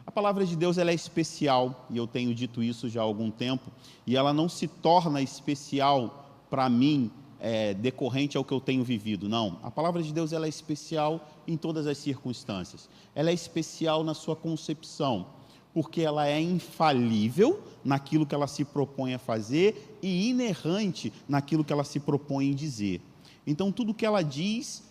A palavra de Deus ela é especial, e eu tenho dito isso já há algum tempo, e ela não se torna especial para mim, decorrente ao que eu tenho vivido, não. A palavra de Deus ela é especial em todas as circunstâncias. Ela é especial na sua concepção, porque ela é infalível naquilo que ela se propõe a fazer e inerrante naquilo que ela se propõe a dizer. Então, tudo que ela diz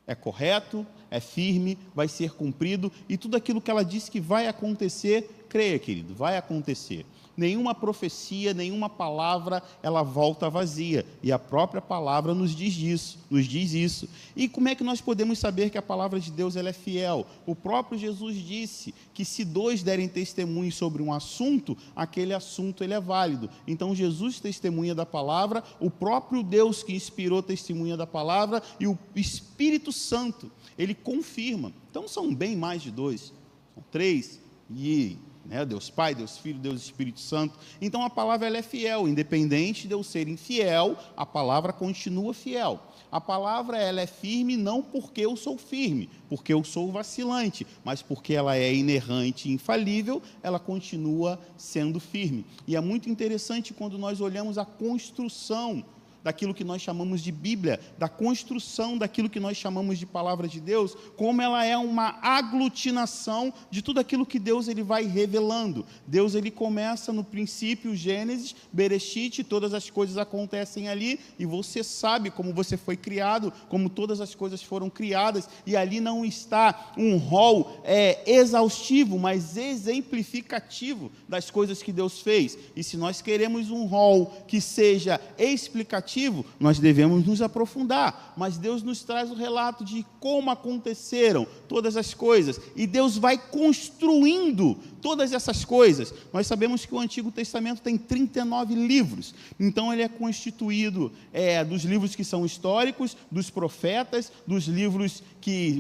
é correto, é firme, vai ser cumprido, e tudo aquilo que ela diz que vai acontecer, creia, querido, vai acontecer. Nenhuma profecia, nenhuma palavra, ela volta vazia, e a própria palavra nos diz isso. E como é que nós podemos saber que a palavra de Deus ela é fiel? O próprio Jesus disse que se 2 derem testemunho sobre um assunto, aquele assunto ele é válido. Então Jesus testemunha da palavra, o próprio Deus que inspirou testemunha da palavra, e o Espírito Santo, ele confirma. Então são bem mais de 2, são 3, Deus Pai, Deus Filho, Deus Espírito Santo. Então a palavra ela é fiel, independente de eu ser infiel, a palavra continua fiel. A palavra ela é firme não porque eu sou firme, porque eu sou vacilante, mas porque ela é inerrante e infalível, ela continua sendo firme. E é muito interessante quando nós olhamos a construção daquilo que nós chamamos de Bíblia, da construção daquilo que nós chamamos de palavra de Deus, como ela é uma aglutinação de tudo aquilo que Deus ele vai revelando. Deus ele começa no princípio, Gênesis, Bereshit, todas as coisas acontecem ali, e você sabe como você foi criado, como todas as coisas foram criadas, e ali não está um rol exaustivo, mas exemplificativo das coisas que Deus fez. E se nós queremos um rol que seja explicativo, nós devemos nos aprofundar, mas Deus nos traz o relato de como aconteceram todas as coisas, e Deus vai construindo todas essas coisas. Nós sabemos que o Antigo Testamento tem 39 livros, então ele é constituído dos livros que são históricos, dos profetas, dos livros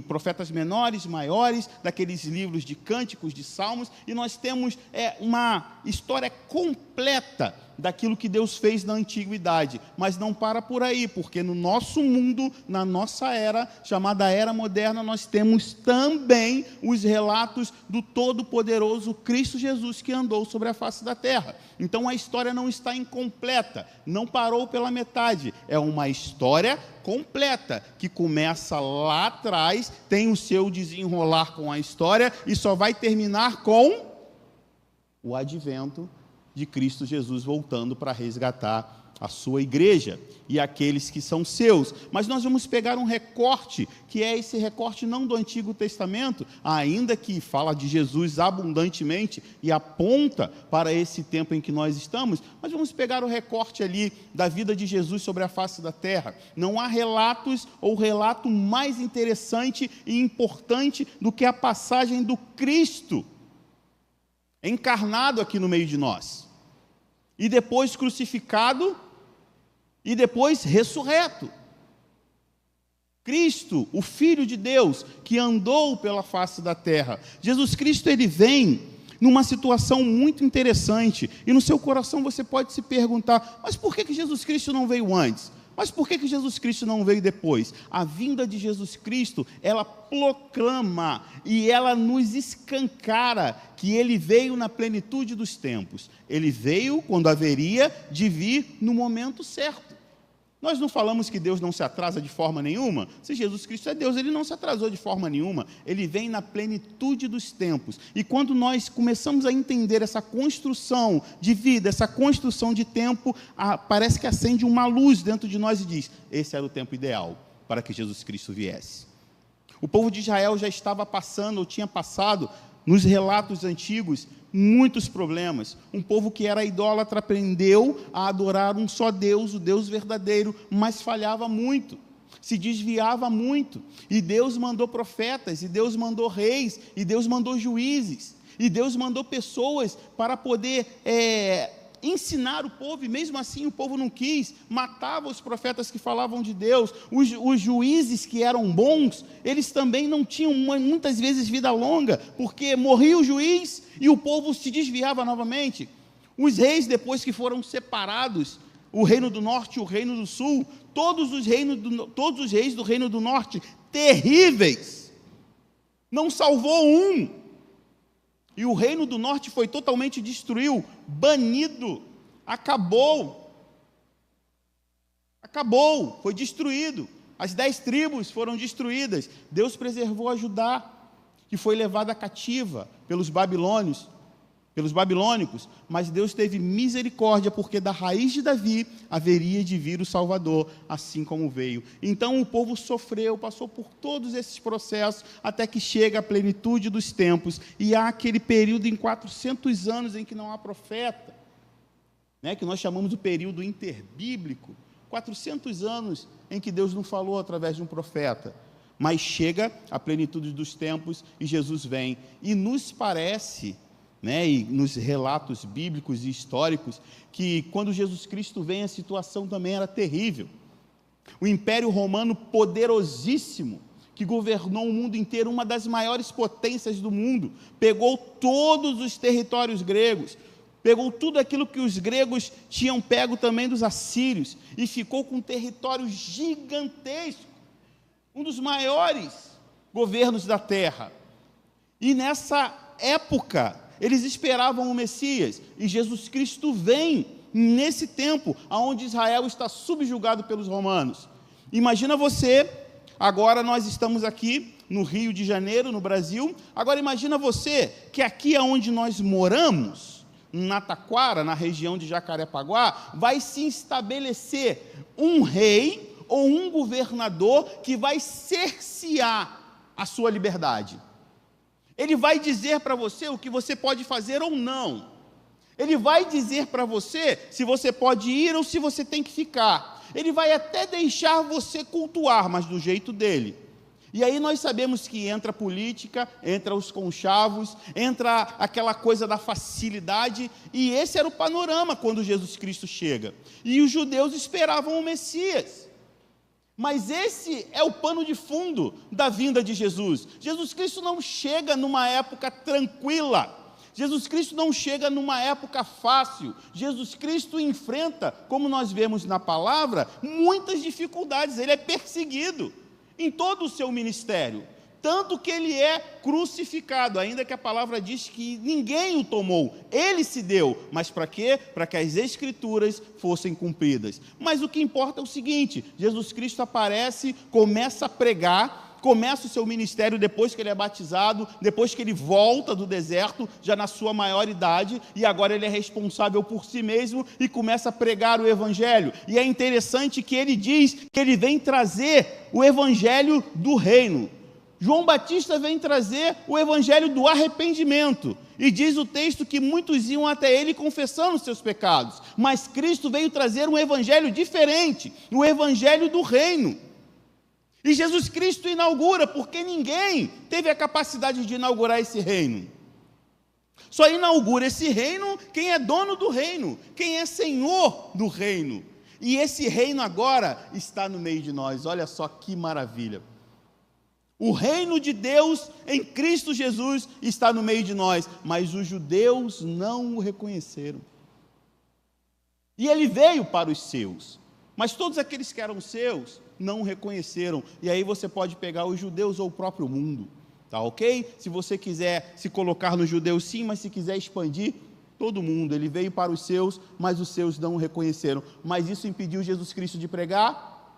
profetas menores, maiores, daqueles livros de cânticos, de salmos, e nós temos uma história completa daquilo que Deus fez na antiguidade, mas não para por aí, porque no nosso mundo, na nossa era, chamada Era Moderna, nós temos também os relatos do Todo-Poderoso Cristo Jesus, que andou sobre a face da terra. Então a história não está incompleta, não parou pela metade, é uma história completa, que começa lá atrás, tem o seu desenrolar com a história, e só vai terminar com o advento de Cristo Jesus voltando para resgatar a sua igreja e aqueles que são seus. Mas nós vamos pegar um recorte, que é esse recorte não do Antigo Testamento, ainda que fala de Jesus abundantemente e aponta para esse tempo em que nós estamos, mas vamos pegar o recorte ali da vida de Jesus sobre a face da terra. Não há relatos ou relato mais interessante e importante do que a passagem do Cristo encarnado aqui no meio de nós, e depois crucificado, e depois ressurreto. Cristo, o Filho de Deus, que andou pela face da terra. Jesus Cristo, ele vem numa situação muito interessante, e no seu coração você pode se perguntar, mas por que Jesus Cristo não veio antes? Mas por que Jesus Cristo não veio depois? A vinda de Jesus Cristo, ela proclama e ela nos escancara que ele veio na plenitude dos tempos. Ele veio quando haveria de vir no momento certo. Nós não falamos que Deus não se atrasa de forma nenhuma? Se Jesus Cristo é Deus, ele não se atrasou de forma nenhuma. Ele vem na plenitude dos tempos. E quando nós começamos a entender essa construção de vida, essa construção de tempo, parece que acende uma luz dentro de nós e diz, esse era o tempo ideal para que Jesus Cristo viesse. O povo de Israel já estava passando, ou tinha passado, nos relatos antigos, muitos problemas. Um povo que era idólatra aprendeu a adorar um só Deus, o Deus verdadeiro, mas falhava muito, se desviava muito, e Deus mandou profetas, e Deus mandou reis, e Deus mandou juízes, e Deus mandou pessoas para poder ensinar o povo, e mesmo assim o povo não quis, matava os profetas que falavam de Deus. Os juízes que eram bons, eles também não tinham muitas vezes vida longa, porque morria o juiz e o povo se desviava novamente. Os reis, depois que foram separados, o reino do norte e o reino do sul, todos os reis do reino do norte, terríveis, não salvou um. E o reino do norte foi totalmente destruído, banido, acabou, foi destruído. As 10 tribos foram destruídas. Deus preservou a Judá, que foi levada cativa pelos babilônicos, mas Deus teve misericórdia, porque da raiz de Davi haveria de vir o Salvador, assim como veio. Então o povo sofreu, passou por todos esses processos, até que chega a plenitude dos tempos, e há aquele período em 400 anos em que não há profeta, né, que nós chamamos do período interbíblico, 400 anos em que Deus não falou através de um profeta, mas chega a plenitude dos tempos e Jesus vem, e nos parece, né, e nos relatos bíblicos e históricos, que quando Jesus Cristo vem, a situação também era terrível. O Império Romano poderosíssimo, que governou o mundo inteiro, uma das maiores potências do mundo, pegou todos os territórios gregos, pegou tudo aquilo que os gregos tinham pego também dos assírios, e ficou com um território gigantesco, um dos maiores governos da terra. E nessa época, eles esperavam o Messias, e Jesus Cristo vem nesse tempo, onde Israel está subjugado pelos romanos. Imagina você, agora nós estamos aqui no Rio de Janeiro, no Brasil, agora imagina você, que aqui onde nós moramos, na Taquara, na região de Jacarepaguá, vai se estabelecer um rei, ou um governador, que vai cercear a sua liberdade. Ele vai dizer para você o que você pode fazer ou não. Ele vai dizer para você se você pode ir ou se você tem que ficar. Ele vai até deixar você cultuar, mas do jeito dele. E aí nós sabemos que entra a política, entra os conchavos, entra aquela coisa da facilidade, e esse era o panorama quando Jesus Cristo chega. E os judeus esperavam o Messias. Mas esse é o pano de fundo da vinda de Jesus. Jesus Cristo não chega numa época tranquila. Jesus Cristo não chega numa época fácil. Jesus Cristo enfrenta, como nós vemos na palavra, muitas dificuldades. Ele é perseguido em todo o seu ministério. Tanto que ele é crucificado, ainda que a palavra diz que ninguém o tomou, ele se deu, mas para quê? Para que as escrituras fossem cumpridas. Mas o que importa é o seguinte: Jesus Cristo aparece, começa a pregar, começa o seu ministério depois que ele é batizado, depois que ele volta do deserto, já na sua maior idade, e agora ele é responsável por si mesmo e começa a pregar o evangelho. E é interessante que ele diz que ele vem trazer o evangelho do reino. João Batista vem trazer o evangelho do arrependimento, e diz o texto que muitos iam até ele confessando seus pecados, mas Cristo veio trazer um evangelho diferente, o evangelho do reino. E Jesus Cristo inaugura, porque ninguém teve a capacidade de inaugurar esse reino. Só inaugura esse reino quem é dono do reino, quem é senhor do reino, e esse reino agora está no meio de nós. Olha só que maravilha. O reino de Deus em Cristo Jesus está no meio de nós, mas os judeus não o reconheceram. E ele veio para os seus, mas todos aqueles que eram seus não o reconheceram. E aí você pode pegar os judeus ou o próprio mundo, tá ok? Se você quiser se colocar nos judeus, sim, mas se quiser expandir, todo mundo. Ele veio para os seus, mas os seus não o reconheceram. Mas isso impediu Jesus Cristo de pregar?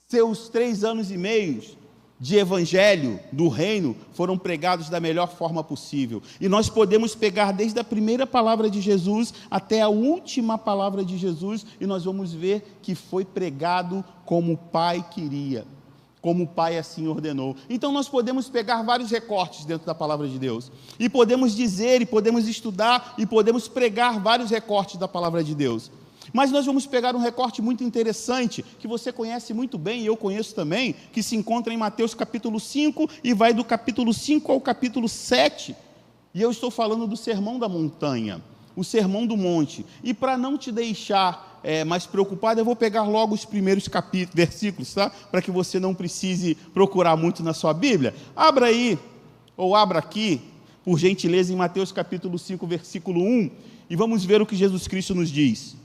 Seus 3 anos e meio de evangelho do reino foram pregados da melhor forma possível, e nós podemos pegar desde a primeira palavra de Jesus até a última palavra de Jesus, e nós vamos ver que foi pregado como o Pai queria, como o Pai assim ordenou. Então nós podemos pegar vários recortes dentro da palavra de Deus, e podemos dizer, e podemos estudar, e podemos pregar vários recortes da palavra de Deus. Mas nós vamos pegar um recorte muito interessante, que você conhece muito bem, e eu conheço também, que se encontra em Mateus capítulo 5, e vai do capítulo 5 ao capítulo 7, e eu estou falando do Sermão da Montanha, o Sermão do Monte. E para não te deixar mais preocupado, eu vou pegar logo os primeiros versículos, tá? Para que você não precise procurar muito na sua Bíblia. Abra aí, ou abra aqui, por gentileza, em Mateus capítulo 5, versículo 1, e vamos ver o que Jesus Cristo nos diz.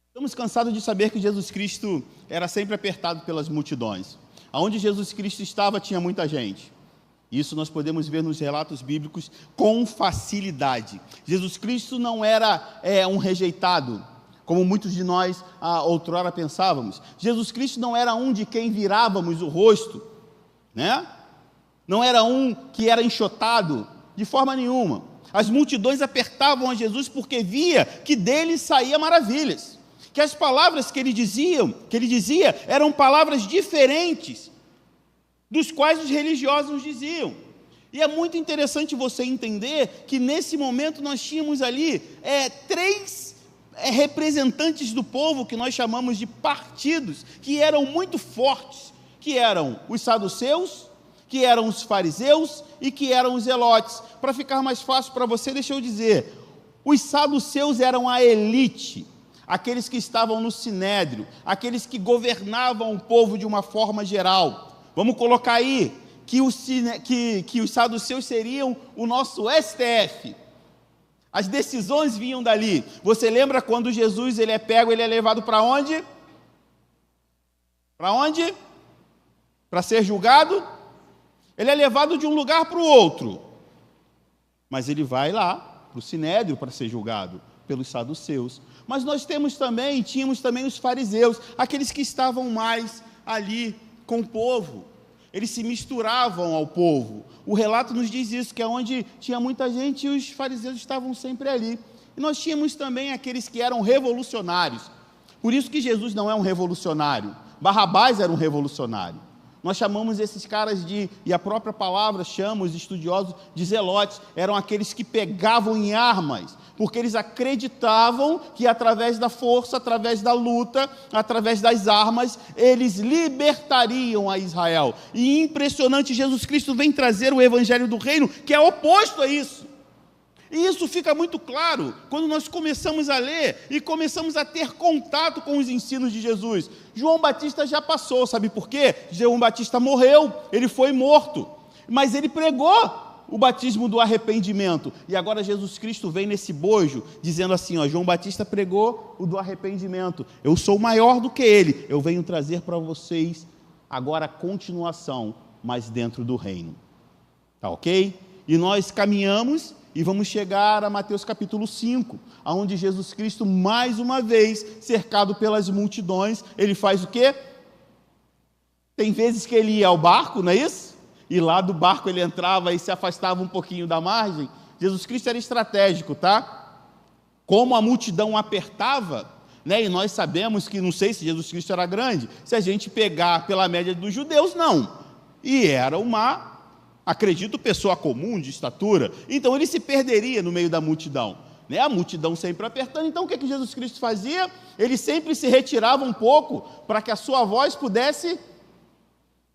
Estamos cansados de saber que Jesus Cristo era sempre apertado pelas multidões. Aonde Jesus Cristo estava tinha muita gente. Isso nós podemos ver nos relatos bíblicos com facilidade. Jesus Cristo não era um rejeitado, como muitos de nós outrora pensávamos. Jesus Cristo não era um de quem virávamos o rosto, né? Não era um que era enxotado, de forma nenhuma. As multidões apertavam a Jesus porque via que dele saía maravilhas, que as palavras que ele dizia eram palavras diferentes dos quais os religiosos diziam. E é muito interessante você entender que nesse momento nós tínhamos ali três representantes do povo, que nós chamamos de partidos, que eram muito fortes, que eram os saduceus, que eram os fariseus e que eram os zelotes. Para ficar mais fácil para você, deixa eu dizer, os saduceus eram a elite, aqueles que estavam no sinédrio, aqueles que governavam o povo de uma forma geral. Vamos colocar aí que os saduceus seriam o nosso STF. As decisões vinham dali. Você lembra quando Jesus ele é pego, ele é levado para onde? Para onde? Para ser julgado? Ele é levado de um lugar para o outro. Mas ele vai lá, para o sinédrio, para ser julgado pelos saduceus. Mas nós tínhamos também os fariseus, aqueles que estavam mais ali com o povo. Eles se misturavam ao povo. O relato nos diz isso, que é onde tinha muita gente e os fariseus estavam sempre ali. E nós tínhamos também aqueles que eram revolucionários. Por isso que Jesus não é um revolucionário. Barrabás era um revolucionário. Nós chamamos esses caras e a própria palavra chama os estudiosos de zelotes, eram aqueles que pegavam em armas, porque eles acreditavam que através da força, através da luta, através das armas, eles libertariam a Israel. E impressionante, Jesus Cristo vem trazer o evangelho do reino, que é oposto a isso. E isso fica muito claro quando nós começamos a ler e começamos a ter contato com os ensinos de Jesus. João Batista já passou, sabe por quê? João Batista morreu, ele foi morto, mas ele pregou o batismo do arrependimento. E agora Jesus Cristo vem nesse bojo, dizendo assim, João Batista pregou o do arrependimento. Eu sou maior do que ele, eu venho trazer para vocês agora a continuação, mas dentro do reino. Tá ok? E nós caminhamos e vamos chegar a Mateus capítulo 5, onde Jesus Cristo, mais uma vez, cercado pelas multidões, ele faz o quê? Tem vezes que ele ia ao barco, não é isso? E lá do barco ele entrava e se afastava um pouquinho da margem. Jesus Cristo era estratégico, tá? Como a multidão apertava, né? E nós sabemos que, não sei se Jesus Cristo era grande, se a gente pegar pela média dos judeus, não. E era acredito, pessoa comum, de estatura, então ele se perderia no meio da multidão, né? A multidão sempre apertando, então o que Jesus Cristo fazia? Ele sempre se retirava um pouco, para que a sua voz pudesse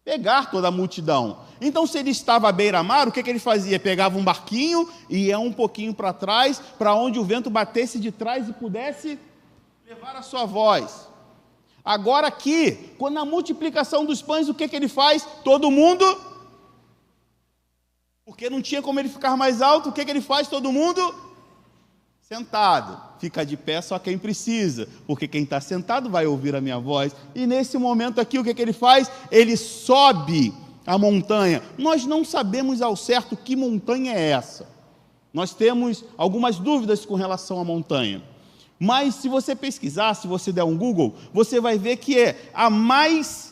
pegar toda a multidão. Então se ele estava à beira-mar, o que ele fazia? Pegava um barquinho, e ia um pouquinho para trás, para onde o vento batesse de trás e pudesse levar a sua voz. Agora aqui, quando a multiplicação dos pães, o que ele faz? Todo mundo... Porque não tinha como ele ficar mais alto, o que ele faz? Todo mundo sentado. Fica de pé só quem precisa, porque quem está sentado vai ouvir a minha voz. E nesse momento aqui, o que ele faz? Ele sobe a montanha. Nós não sabemos ao certo que montanha é essa. Nós temos algumas dúvidas com relação à montanha. Mas se você pesquisar, se você der um Google, você vai ver que a mais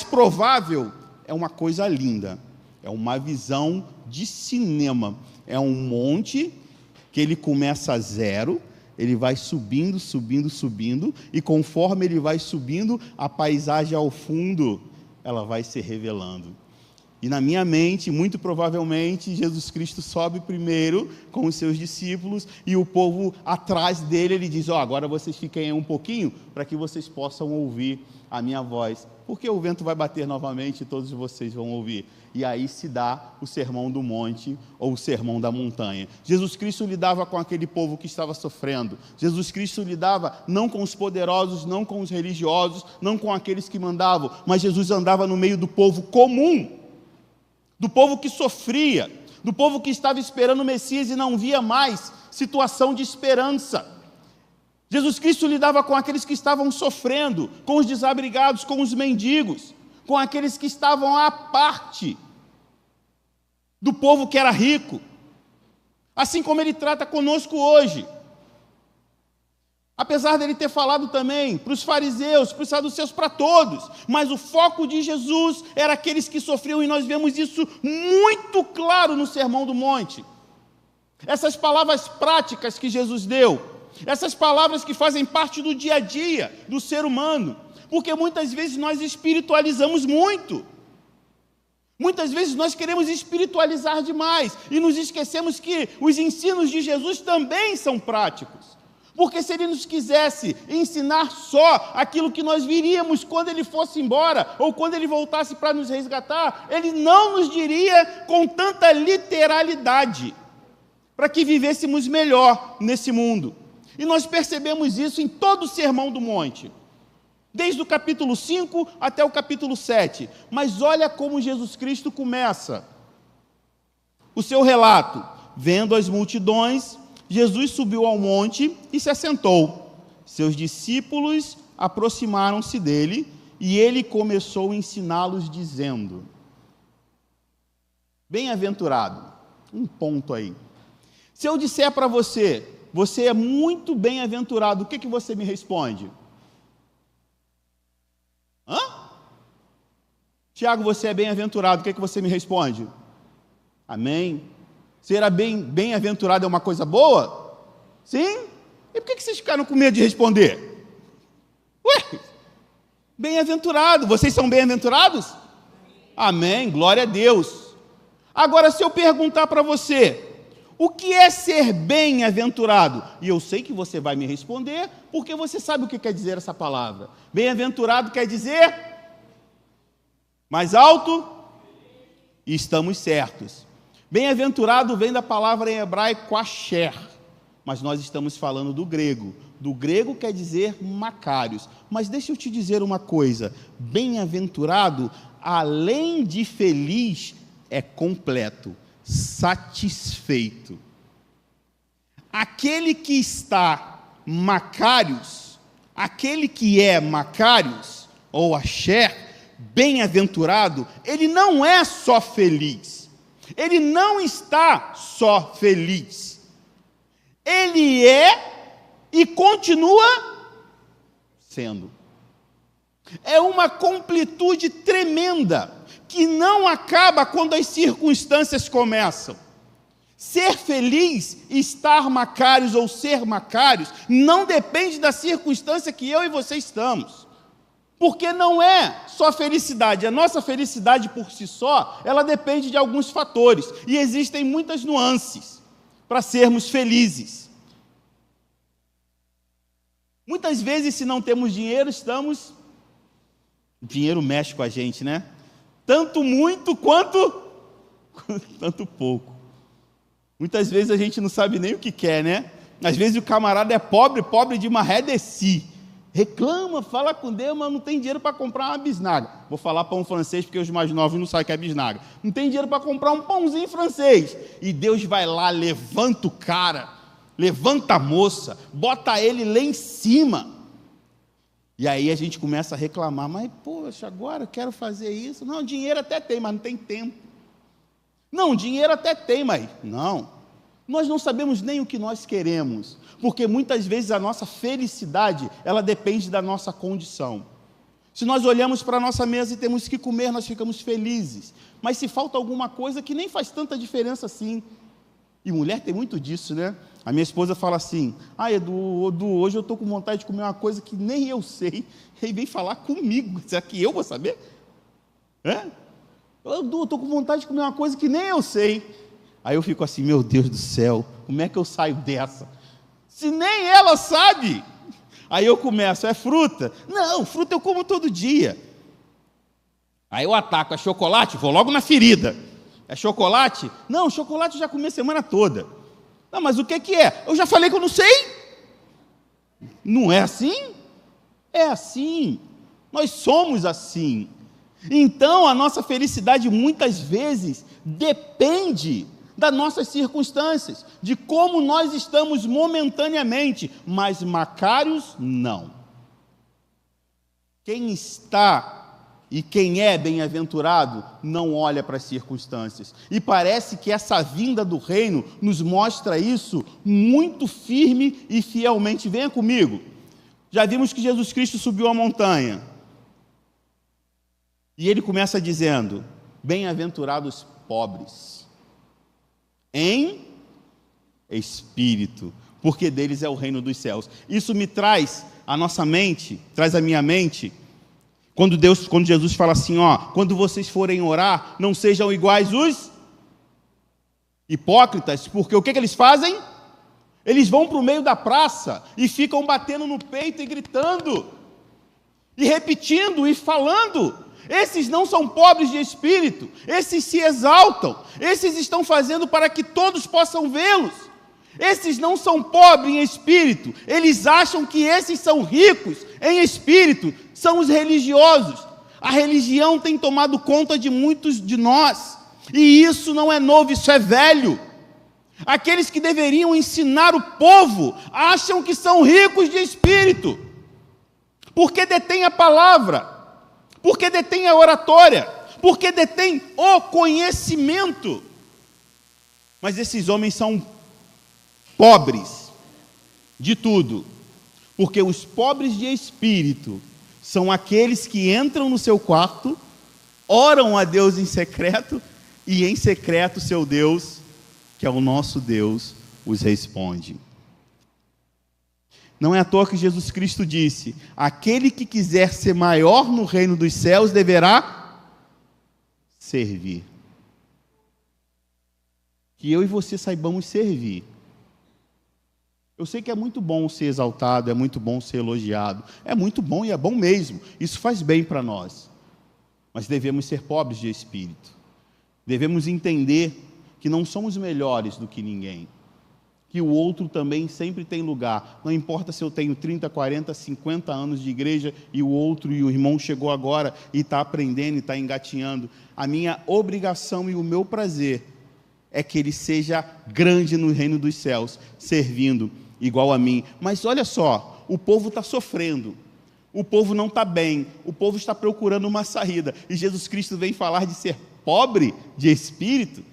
provável é uma coisa linda. É uma visão de cinema. É um monte que ele começa a zero, ele vai subindo, subindo, subindo, e conforme ele vai subindo, a paisagem ao fundo, ela vai se revelando. E na minha mente, muito provavelmente, Jesus Cristo sobe primeiro com os seus discípulos, e o povo atrás dele, ele diz, agora vocês fiquem aí um pouquinho, para que vocês possam ouvir a minha voz, porque o vento vai bater novamente e todos vocês vão ouvir. E aí se dá o sermão do monte ou o sermão da montanha. Jesus Cristo lidava com aquele povo que estava sofrendo. Jesus Cristo lidava não com os poderosos, não com os religiosos, não com aqueles que mandavam, mas Jesus andava no meio do povo comum, do povo que sofria, do povo que estava esperando o Messias e não via mais situação de esperança. Jesus Cristo lidava com aqueles que estavam sofrendo, com os desabrigados, com os mendigos, com aqueles que estavam à parte do povo que era rico, assim como ele trata conosco hoje. Apesar dele ter falado também para os fariseus, para os saduceus, para todos, mas o foco de Jesus era aqueles que sofriam, e nós vemos isso muito claro no Sermão do Monte. Essas palavras práticas que Jesus deu, essas palavras que fazem parte do dia a dia do ser humano, porque muitas vezes nós espiritualizamos muito. Muitas vezes nós queremos espiritualizar demais e nos esquecemos que os ensinos de Jesus também são práticos. Porque se ele nos quisesse ensinar só aquilo que nós viríamos quando ele fosse embora, ou quando ele voltasse para nos resgatar, ele não nos diria com tanta literalidade, para que vivêssemos melhor nesse mundo. E nós percebemos isso em todo o Sermão do Monte, desde o capítulo 5 até o capítulo 7. Mas olha como Jesus Cristo começa o seu relato. Vendo as multidões, Jesus subiu ao monte e se assentou. Seus discípulos aproximaram-se dele e ele começou a ensiná-los dizendo: bem-aventurado, um ponto aí. Se eu disser para você, você é muito bem-aventurado, o que você me responde? Hã? Tiago, você é bem-aventurado, o que você me responde? Amém. Ser bem-aventurado é uma coisa boa? Sim? E por que vocês ficaram com medo de responder? Ué, bem-aventurado, vocês são bem-aventurados? Amém, glória a Deus. Agora, se eu perguntar para você, o que é ser bem-aventurado? E eu sei que você vai me responder, porque você sabe o que quer dizer essa palavra. Bem-aventurado quer dizer mais alto, e estamos certos. Bem-aventurado vem da palavra em hebraico asher, mas nós estamos falando do grego. Do grego quer dizer macários. Mas deixa eu te dizer uma coisa, bem-aventurado, além de feliz, é completo, satisfeito. Aquele que está macários, aquele que é macários, ou asher, bem-aventurado, ele não é só feliz, ele não está só feliz, ele é e continua sendo. É uma completude tremenda, que não acaba quando as circunstâncias começam. Ser feliz, estar macários ou ser macários, não depende da circunstância que eu e você estamos. Porque não é só felicidade, a nossa felicidade por si só, ela depende de alguns fatores, e existem muitas nuances para sermos felizes. Muitas vezes, se não temos dinheiro, dinheiro mexe com a gente, né? Tanto muito quanto tanto pouco. Muitas vezes a gente não sabe nem o que quer, né? Às vezes o camarada é pobre, pobre de maré de si. Reclama, fala com Deus, mas não tem dinheiro para comprar uma bisnaga. Vou falar pão francês, porque os mais novos não sabem o que é bisnaga. Não tem dinheiro para comprar um pãozinho francês. E Deus vai lá, levanta o cara, levanta a moça, bota ele lá em cima. E aí a gente começa a reclamar, mas poxa, agora eu quero fazer isso. Não, dinheiro até tem, mas não tem tempo. Não, dinheiro até tem, mas não. Nós não sabemos nem o que nós queremos, porque muitas vezes a nossa felicidade, ela depende da nossa condição. Se nós olhamos para a nossa mesa e temos que comer, nós ficamos felizes. Mas se falta alguma coisa que nem faz tanta diferença assim. E mulher tem muito disso, né? A minha esposa fala assim: Edu, hoje eu estou com vontade de comer uma coisa que nem eu sei. E vem falar comigo. Será que eu vou saber? Edu, eu estou com vontade de comer uma coisa que nem eu sei. Aí eu fico assim: meu Deus do céu, como é que eu saio dessa? Se nem ela sabe. Aí eu começo: é fruta? Não, fruta eu como todo dia. Aí eu ataco: é chocolate? Vou logo na ferida. É chocolate? Não, chocolate eu já comi a semana toda. Não, mas o que é? Eu já falei que eu não sei. Não é assim? É assim. Nós somos assim. Então, a nossa felicidade muitas vezes depende das nossas circunstâncias, de como nós estamos momentaneamente, mas macários, não. Quem está E quem é bem-aventurado não olha para as circunstâncias. E parece que essa vinda do reino nos mostra isso muito firme e fielmente. Venha comigo. Já vimos que Jesus Cristo subiu a montanha. E ele começa dizendo: bem-aventurados pobres em espírito, porque deles é o reino dos céus. Isso me traz a nossa mente, traz a minha mente, quando Jesus fala assim, quando vocês forem orar, não sejam iguais os hipócritas, porque o que eles fazem? Eles vão para o meio da praça e ficam batendo no peito e gritando, e repetindo e falando. Esses não são pobres de espírito, esses se exaltam, esses estão fazendo para que todos possam vê-los. Esses não são pobres em espírito, eles acham que esses são ricos em espírito, são os religiosos. A religião tem tomado conta de muitos de nós, e isso não é novo, isso é velho. Aqueles que deveriam ensinar o povo acham que são ricos de espírito, porque detêm a palavra, porque detêm a oratória, porque detêm o conhecimento. Mas esses homens são pobres de tudo, porque os pobres de espírito são aqueles que entram no seu quarto, oram a Deus em secreto, e em secreto seu Deus, que é o nosso Deus, os responde. Não é à toa que Jesus Cristo disse: aquele que quiser ser maior no reino dos céus deverá servir. Que eu e você saibamos servir. Eu sei que é muito bom ser exaltado, é muito bom ser elogiado, é muito bom e é bom mesmo, isso faz bem para nós. Mas devemos ser pobres de espírito, devemos entender que não somos melhores do que ninguém, que o outro também sempre tem lugar, não importa se eu tenho 30, 40, 50 anos de igreja e o outro e o irmão chegou agora e está aprendendo e está engatinhando. A minha obrigação e o meu prazer é que ele seja grande no reino dos céus, servindo igual a mim. Mas olha só, o povo está sofrendo, o povo não está bem, o povo está procurando uma saída, e Jesus Cristo vem falar de ser pobre de espírito.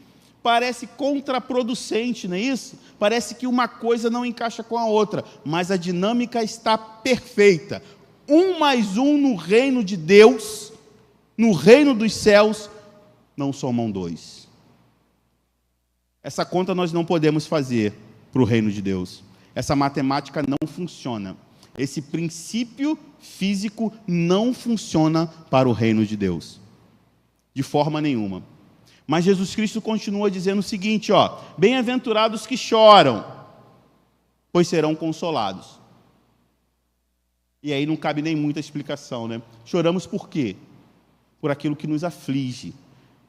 Parece contraproducente, não é isso? Parece que uma coisa não encaixa com a outra, mas a dinâmica está perfeita. 1 mais 1 no reino de Deus, no reino dos céus, não somam 2. Essa conta nós não podemos fazer para o reino de Deus. Essa matemática não funciona. Esse princípio físico não funciona para o reino de Deus, de forma nenhuma. Mas Jesus Cristo continua dizendo o seguinte, bem-aventurados que choram, pois serão consolados. E aí não cabe nem muita explicação, né? Choramos por quê? Por aquilo que nos aflige.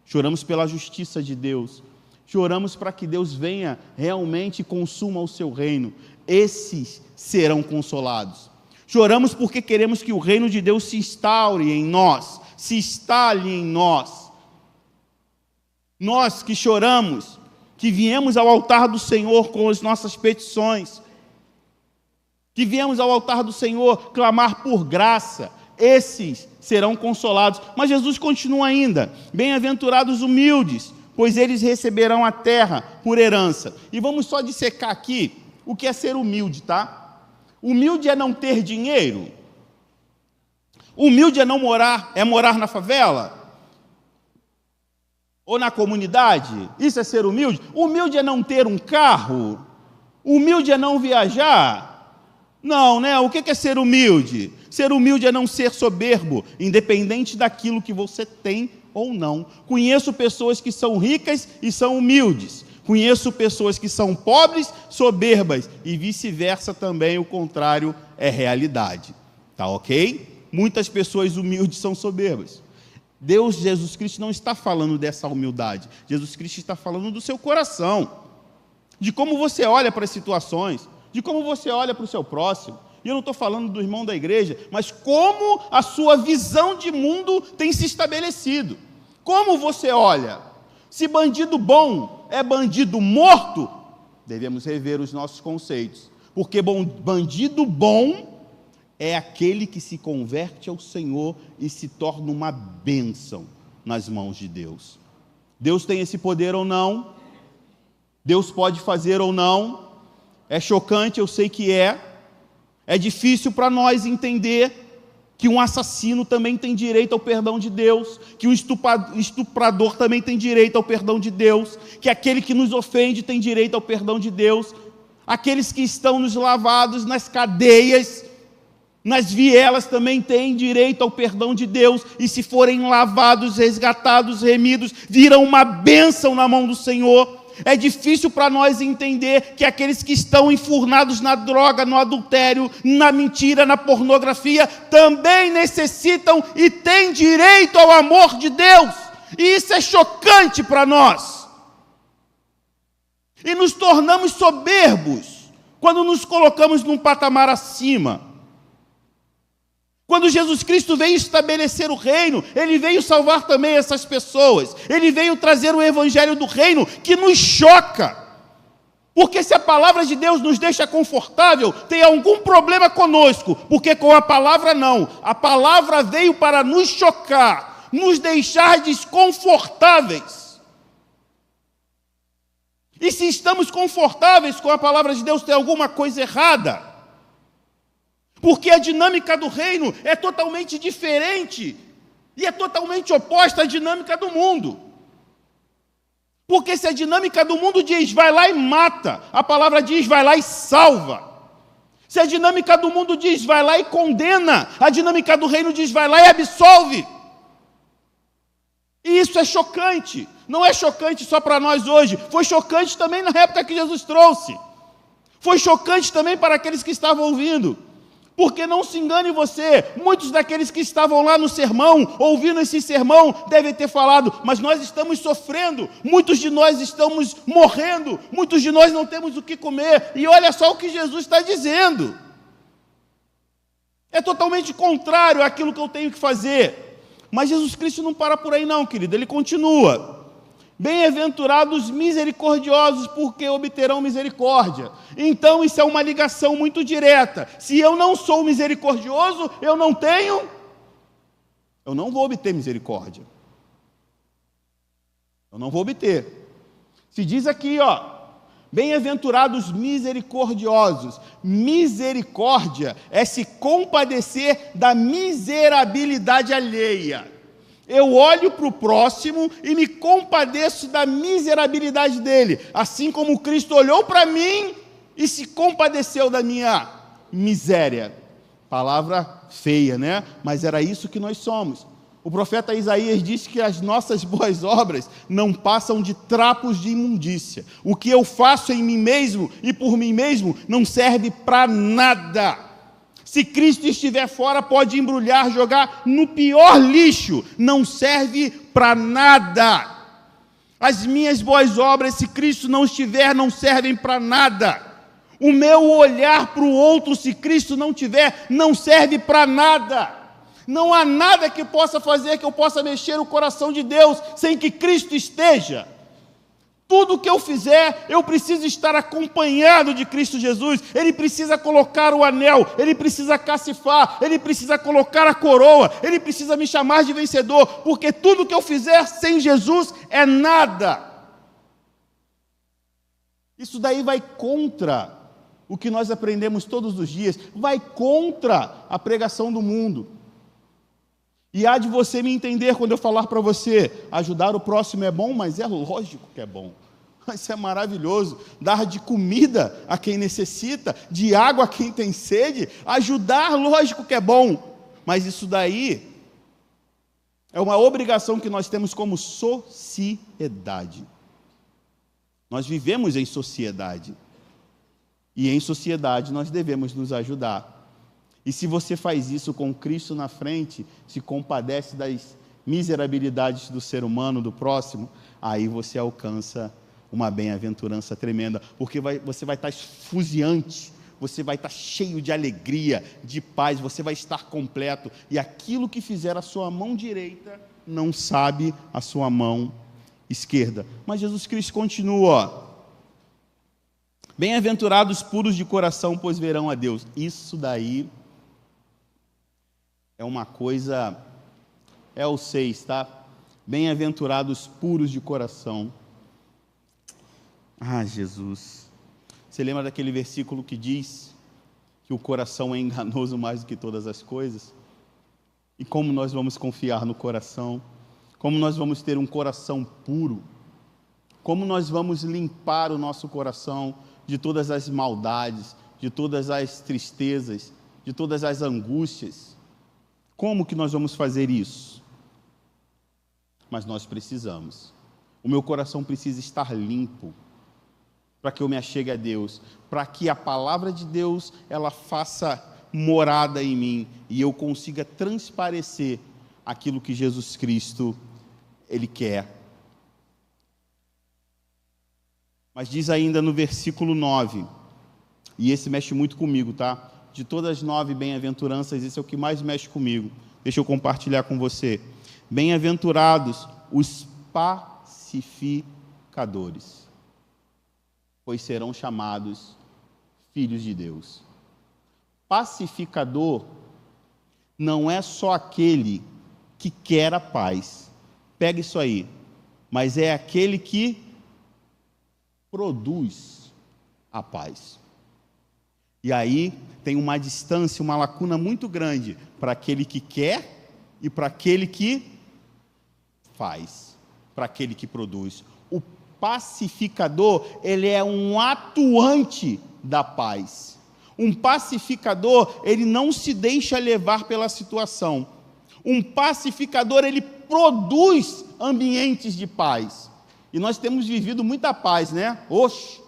Choramos pela justiça de Deus. Choramos para que Deus venha realmente e consuma o seu reino. Esses serão consolados. Choramos porque queremos que o reino de Deus se instaure em nós, se instale em nós. Nós que choramos, que viemos ao altar do Senhor com as nossas petições, que viemos ao altar do Senhor clamar por graça, esses serão consolados. Mas Jesus continua ainda: bem-aventurados humildes, pois eles receberão a terra por herança. E vamos só dissecar aqui o que é ser humilde, tá? Humilde é não ter dinheiro? Humilde é morar na favela? Ou na comunidade? Isso é ser humilde? Humilde é não ter um carro? Humilde é não viajar? Não, né? O que é ser humilde? Ser humilde é não ser soberbo, independente daquilo que você tem ou não. Conheço pessoas que são ricas e são humildes. Conheço pessoas que são pobres, soberbas, e vice-versa também, o contrário é realidade. Tá ok? Muitas pessoas humildes são soberbas. Jesus Cristo não está falando dessa humildade. Jesus Cristo está falando do seu coração, de como você olha para as situações, de como você olha para o seu próximo. E eu não estou falando do irmão da igreja, mas como a sua visão de mundo tem se estabelecido. Como você olha? Se bandido bom é bandido morto, devemos rever os nossos conceitos, porque bandido bom é aquele que se converte ao Senhor e se torna uma bênção nas mãos de Deus. Deus tem esse poder ou não? Deus pode fazer ou não? É chocante, eu sei que é. É difícil para nós entender que um assassino também tem direito ao perdão de Deus, que um estuprador também tem direito ao perdão de Deus, que aquele que nos ofende tem direito ao perdão de Deus, aqueles que estão nos lavados nas cadeias, nas vielas também têm direito ao perdão de Deus, e se forem lavados, resgatados, remidos, virão uma bênção na mão do Senhor. É difícil para nós entender que aqueles que estão enfurnados na droga, no adultério, na mentira, na pornografia, também necessitam e têm direito ao amor de Deus. E isso é chocante para nós. E nos tornamos soberbos quando nos colocamos num patamar acima. Quando Jesus Cristo veio estabelecer o reino, Ele veio salvar também essas pessoas. Ele veio trazer o evangelho do reino que nos choca. Porque se a palavra de Deus nos deixa confortável, tem algum problema conosco. Porque com a palavra não. A palavra veio para nos chocar, nos deixar desconfortáveis. E se estamos confortáveis com a palavra de Deus, tem alguma coisa errada. Porque a dinâmica do reino é totalmente diferente e é totalmente oposta à dinâmica do mundo. Porque se a dinâmica do mundo diz, vai lá e mata, a palavra diz, vai lá e salva. Se a dinâmica do mundo diz, vai lá e condena, a dinâmica do reino diz, vai lá e absolve. E isso é chocante. Não é chocante só para nós hoje, foi chocante também na época que Jesus trouxe. Foi chocante também para aqueles que estavam ouvindo. Porque não se engane você, muitos daqueles que estavam lá no sermão, ouvindo esse sermão, devem ter falado, mas nós estamos sofrendo, muitos de nós estamos morrendo, muitos de nós não temos o que comer, e olha só o que Jesus está dizendo. É totalmente contrário àquilo que eu tenho que fazer. Mas Jesus Cristo não para por aí não, querido, Ele continua. Bem-aventurados misericordiosos, porque obterão misericórdia. Então isso é uma ligação muito direta. Se eu não sou misericordioso, eu não vou obter misericórdia. Eu não vou obter. Se diz aqui, bem-aventurados misericordiosos. Misericórdia é se compadecer da miserabilidade alheia. Eu olho para o próximo e me compadeço da miserabilidade dele, assim como Cristo olhou para mim e se compadeceu da minha miséria. Palavra feia, né? Mas era isso que nós somos. O profeta Isaías disse que as nossas boas obras não passam de trapos de imundícia. O que eu faço em mim mesmo e por mim mesmo não serve para nada. Se Cristo estiver fora, pode embrulhar, jogar no pior lixo, não serve para nada. As minhas boas obras, se Cristo não estiver, não servem para nada. O meu olhar para o outro, se Cristo não tiver, não serve para nada. Não há nada que possa fazer, que eu possa mexer o coração de Deus, sem que Cristo esteja. Tudo que eu fizer, eu preciso estar acompanhado de Cristo Jesus. Ele precisa colocar o anel, ele precisa cacifar, ele precisa colocar a coroa, ele precisa me chamar de vencedor, porque tudo que eu fizer sem Jesus é nada. Isso daí vai contra o que nós aprendemos todos os dias, vai contra a pregação do mundo. E há de você me entender quando eu falar para você, ajudar o próximo é bom, mas é lógico que é bom. Isso é maravilhoso. Dar de comida a quem necessita, de água a quem tem sede, ajudar, lógico que é bom. Mas isso daí é uma obrigação que nós temos como sociedade. Nós vivemos em sociedade. E em sociedade nós devemos nos ajudar. E se você faz isso com Cristo na frente, se compadece das miserabilidades do ser humano, do próximo, aí você alcança uma bem-aventurança tremenda, porque você vai estar esfuziante, você vai estar cheio de alegria, de paz, você vai estar completo, e aquilo que fizer a sua mão direita, não sabe a sua mão esquerda. Mas Jesus Cristo continua, bem-aventurados puros de coração, pois verão a Deus. Isso daí é uma coisa, é o 6, tá? Bem-aventurados puros de coração. Ah, Jesus. Você lembra daquele versículo que diz que o coração é enganoso mais do que todas as coisas? E como nós vamos confiar no coração? Como nós vamos ter um coração puro? Como nós vamos limpar o nosso coração de todas as maldades, de todas as tristezas, de todas as angústias? Como que nós vamos fazer isso? Mas nós precisamos. O meu coração precisa estar limpo para que eu me achegue a Deus, para que a palavra de Deus ela faça morada em mim e eu consiga transparecer aquilo que Jesus Cristo Ele quer. Mas diz ainda no versículo 9, e esse mexe muito comigo, tá? De todas as 9 bem-aventuranças, esse é o que mais mexe comigo. Deixa eu compartilhar com você. Bem-aventurados os pacificadores, pois serão chamados filhos de Deus. Pacificador não é só aquele que quer a paz. Pega isso aí. Mas é aquele que produz a paz. E aí tem uma distância, uma lacuna muito grande para aquele que quer e para aquele que faz, para aquele que produz. O pacificador, ele é um atuante da paz. Um pacificador, ele não se deixa levar pela situação. Um pacificador, ele produz ambientes de paz. E nós temos vivido muita paz, né? Oxe!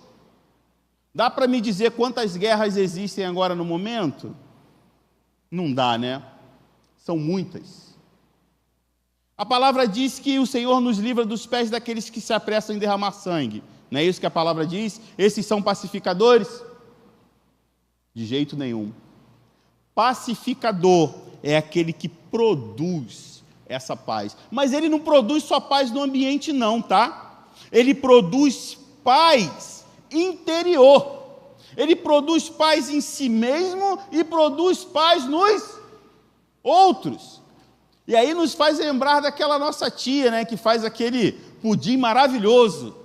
Dá para me dizer quantas guerras existem agora no momento? Não dá, né? São muitas. A palavra diz que o Senhor nos livra dos pés daqueles que se apressam em derramar sangue. Não é isso que a palavra diz? Esses são pacificadores? De jeito nenhum. Pacificador é aquele que produz essa paz. Mas ele não produz só paz no ambiente não, tá? Ele produz paz interior. Ele produz paz em si mesmo e produz paz nos outros. E aí nos faz lembrar daquela nossa tia, né, que faz aquele pudim maravilhoso.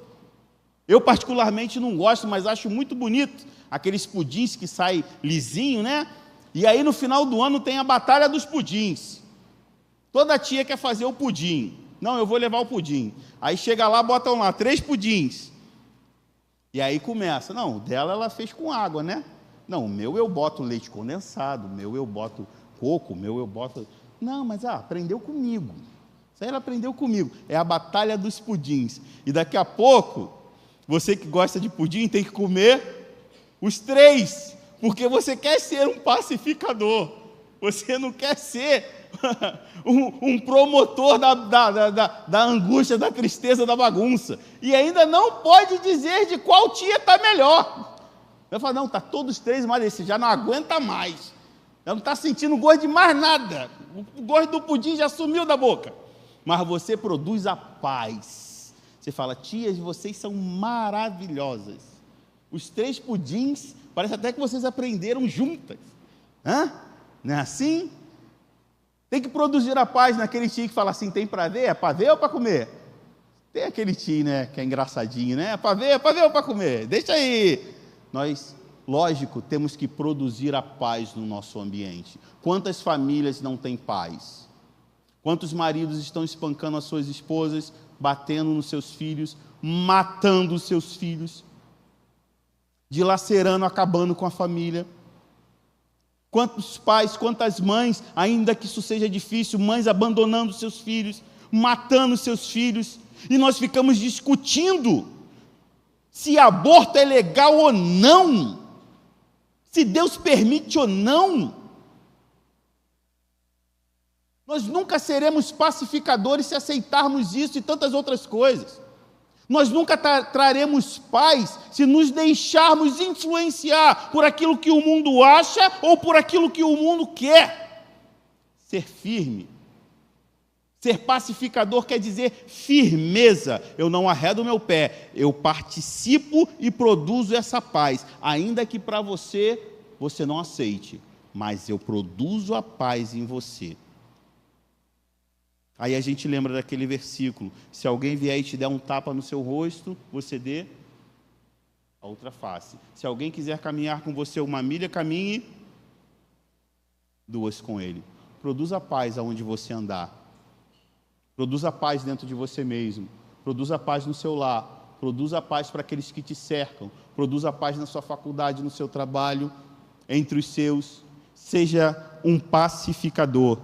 Eu particularmente não gosto, mas acho muito bonito aqueles pudins que saem lisinho, né? E aí no final do ano tem a batalha dos pudins. Toda tia quer fazer o pudim. Não, eu vou levar o pudim. Aí chega lá, botam lá 3 pudins. E aí começa. Não, o dela ela fez com água, né? Não, o meu eu boto leite condensado, o meu eu boto coco, o meu eu boto... Não, mas aprendeu comigo. Isso aí ela aprendeu comigo. É a batalha dos pudins. E daqui a pouco, você que gosta de pudim tem que comer os 3, porque você quer ser um pacificador. Você não quer ser um promotor da angústia, da tristeza, da bagunça. E ainda não pode dizer de qual tia está melhor. Vai falar, não, está todos 3, mas esse já não aguenta mais. Já não está sentindo gosto de mais nada. O gosto do pudim já sumiu da boca. Mas você produz a paz. Você fala, tias, vocês são maravilhosas. Os 3 pudins, parece até que vocês aprenderam juntas. Hã? Não é assim? Tem que produzir a paz naquele tio que fala assim, tem para ver? É para ver ou para comer? Tem aquele tio, né, que é engraçadinho, né? É para ver ou para comer? Deixa aí. Nós, lógico, temos que produzir a paz no nosso ambiente. Quantas famílias não têm paz? Quantos maridos estão espancando as suas esposas, batendo nos seus filhos, matando os seus filhos, dilacerando, acabando com a família? Quantos pais, quantas mães, ainda que isso seja difícil, mães abandonando seus filhos, matando seus filhos, e nós ficamos discutindo se aborto é legal ou não, se Deus permite ou não. Nós nunca seremos pacificadores se aceitarmos isso e tantas outras coisas. Nós nunca traremos paz se nos deixarmos influenciar por aquilo que o mundo acha ou por aquilo que o mundo quer. Ser firme, ser pacificador quer dizer firmeza. Eu não arredo o meu pé, eu participo e produzo essa paz, ainda que para você não aceite. mas eu produzo a paz em você. Aí a gente lembra daquele versículo: se alguém vier e te der um tapa no seu rosto, você dê a outra face. Se alguém quiser caminhar com você 1 milha, caminhe 2 com ele. Produza paz aonde você andar. Produza paz dentro de você mesmo. Produza paz no seu lar. Produza paz para aqueles que te cercam. Produza paz na sua faculdade, no seu trabalho, entre os seus. Seja um pacificador.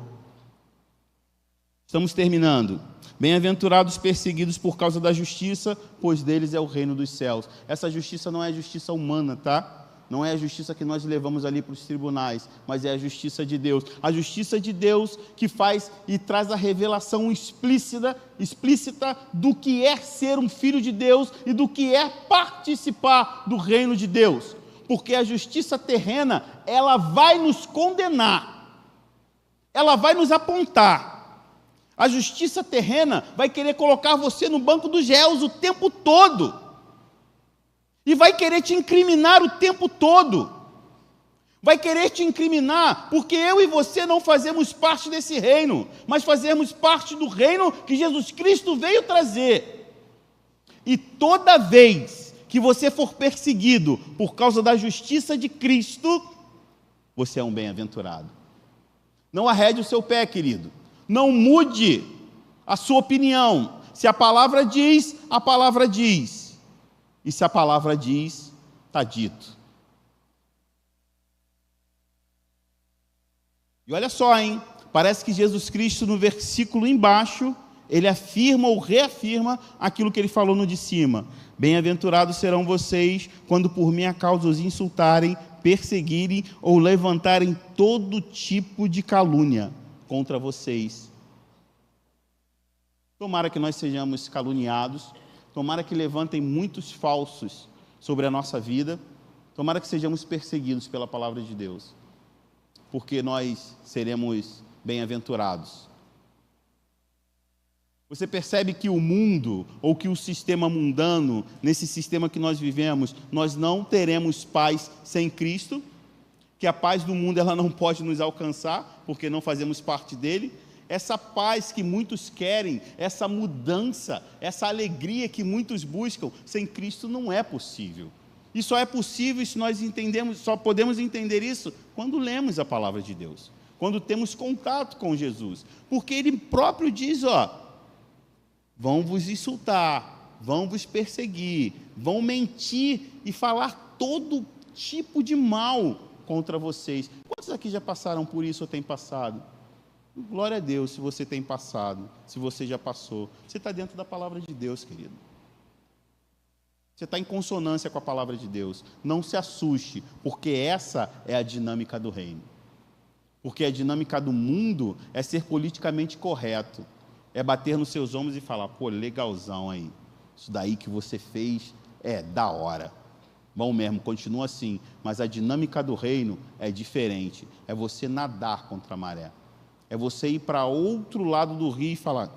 Estamos terminando. Bem-aventurados perseguidos por causa da justiça, pois deles é o reino dos céus. Essa justiça não é justiça humana, tá? Não é a justiça que nós levamos ali para os tribunais, mas é a justiça de Deus. A justiça de Deus que faz e traz a revelação explícita do que é ser um filho de Deus e do que é participar do reino de Deus. Porque a justiça terrena, ela vai nos condenar, ela vai nos apontar. A justiça terrena vai querer colocar você no banco dos réus o tempo todo. E vai querer te incriminar o tempo todo. Vai querer te incriminar porque eu e você não fazemos parte desse reino, mas fazemos parte do reino que Jesus Cristo veio trazer. E toda vez que você for perseguido por causa da justiça de Cristo, você é um bem-aventurado. Não arrede o seu pé, querido. Não mude a sua opinião. Se a palavra diz, a palavra diz. E se a palavra diz, está dito. E olha só, hein? Parece que Jesus Cristo, no versículo embaixo, ele afirma ou reafirma aquilo que ele falou no de cima. Bem-aventurados serão vocês quando por minha causa os insultarem, perseguirem ou levantarem todo tipo de calúnia contra vocês. Tomara que nós sejamos caluniados. Tomara que levantem muitos falsos sobre a nossa vida. Tomara que sejamos perseguidos pela palavra de Deus, porque nós seremos bem-aventurados. Você percebe que o mundo, ou que o sistema mundano, nesse sistema que nós vivemos, nós não teremos paz sem Cristo, que a paz do mundo ela não pode nos alcançar, porque não fazemos parte dele. Essa paz que muitos querem, essa mudança, essa alegria que muitos buscam, sem Cristo não é possível. E só é possível se nós entendemos, só podemos entender isso quando lemos a palavra de Deus, quando temos contato com Jesus. Porque Ele próprio diz, vão vos insultar, vão vos perseguir, vão mentir e falar todo tipo de mal contra vocês. Quantos aqui já passaram por isso ou têm passado? Glória a Deus se você tem passado, se você já passou. Você está dentro da palavra de Deus, querido. Você está em consonância com a palavra de Deus. Não se assuste, porque essa é a dinâmica do reino. Porque a dinâmica do mundo é ser politicamente correto. É bater nos seus ombros e falar, pô, legalzão aí. Isso daí que você fez é da hora. Bom mesmo, continua assim. Mas a dinâmica do reino é diferente. É você nadar contra a maré. É você ir para outro lado do rio e falar,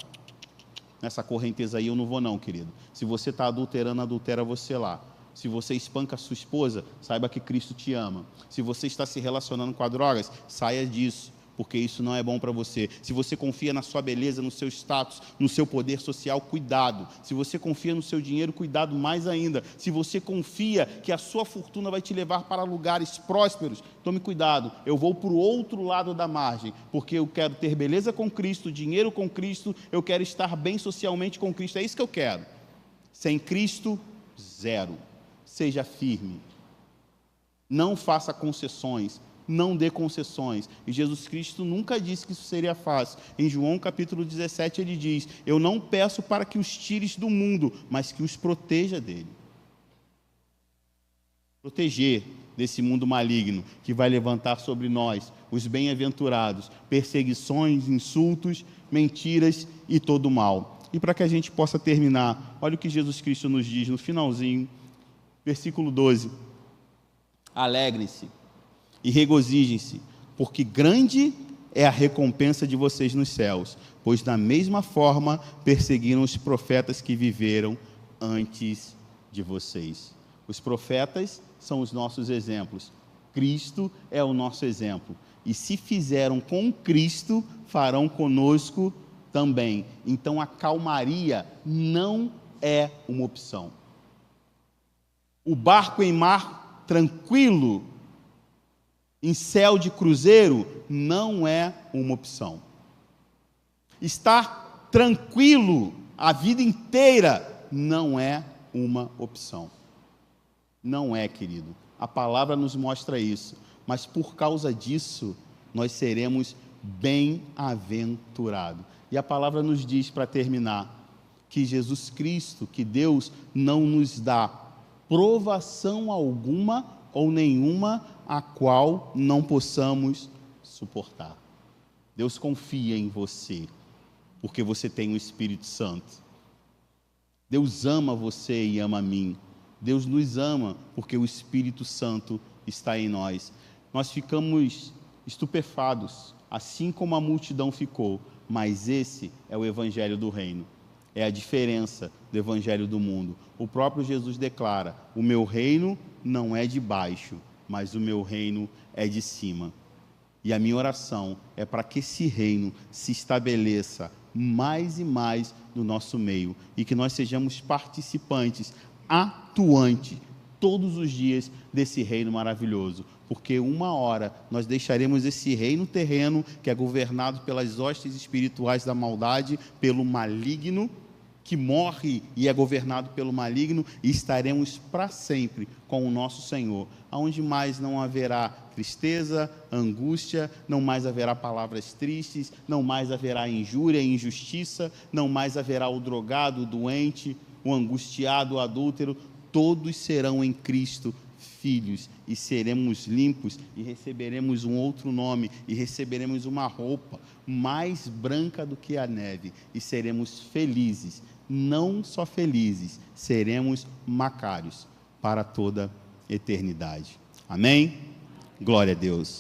nessa correnteza aí eu não vou não, querido. Se você está adulterando, adultera você lá. Se você espanca a sua esposa, saiba que Cristo te ama. Se você está se relacionando com as drogas, saia disso, porque isso não é bom para você. Se você confia na sua beleza, no seu status, no seu poder social, cuidado. Se você confia no seu dinheiro, cuidado mais ainda. Se você confia que a sua fortuna vai te levar para lugares prósperos, tome cuidado. Eu vou para o outro lado da margem, porque eu quero ter beleza com Cristo, dinheiro com Cristo, eu quero estar bem socialmente com Cristo. É isso que eu quero. Sem Cristo, zero. Seja firme. Não faça concessões. Não dê concessões. E Jesus Cristo nunca disse que isso seria fácil. Em João capítulo 17 ele diz, eu não peço para que os tires do mundo, mas que os proteja dele. Proteger desse mundo maligno que vai levantar sobre nós, os bem-aventurados, perseguições, insultos, mentiras e todo o mal. E para que a gente possa terminar, olha o que Jesus Cristo nos diz no finalzinho, versículo 12. Alegrem-se e regozijem-se, porque grande é a recompensa de vocês nos céus, pois da mesma forma perseguiram os profetas que viveram antes de vocês. Os profetas são os nossos exemplos. Cristo é o nosso exemplo. E se fizeram com Cristo, farão conosco também. Então a calmaria não é uma opção. O barco em mar tranquilo, em céu de cruzeiro, não é uma opção. Estar tranquilo a vida inteira não é uma opção. Não é, querido. A palavra nos mostra isso. Mas por causa disso, nós seremos bem-aventurados. E a palavra nos diz, para terminar, que Jesus Cristo, que Deus não nos dá provação alguma ou nenhuma a qual não possamos suportar. Deus confia em você, porque você tem o Espírito Santo. Deus ama você e ama a mim. Deus nos ama porque o Espírito Santo está em nós. Nós ficamos estupefados, assim como a multidão ficou, mas esse é o Evangelho do Reino. É a diferença do Evangelho do mundo. O próprio Jesus declara: o meu reino não é de baixo, mas o meu reino é de cima. E a minha oração é para que esse reino se estabeleça mais e mais no nosso meio, e que nós sejamos participantes, atuantes, todos os dias desse reino maravilhoso, porque uma hora nós deixaremos esse reino terreno, que é governado pelas hostes espirituais da maldade, pelo maligno, que morre e é governado pelo maligno, e estaremos para sempre com o nosso Senhor, aonde mais não haverá tristeza, angústia, não mais haverá palavras tristes, não mais haverá injúria e injustiça, não mais haverá o drogado, o doente, o angustiado, o adúltero. Todos serão em Cristo filhos, e seremos limpos, e receberemos um outro nome, e receberemos uma roupa mais branca do que a neve, e seremos felizes. Não só felizes, seremos macários para toda eternidade. Amém? Glória a Deus.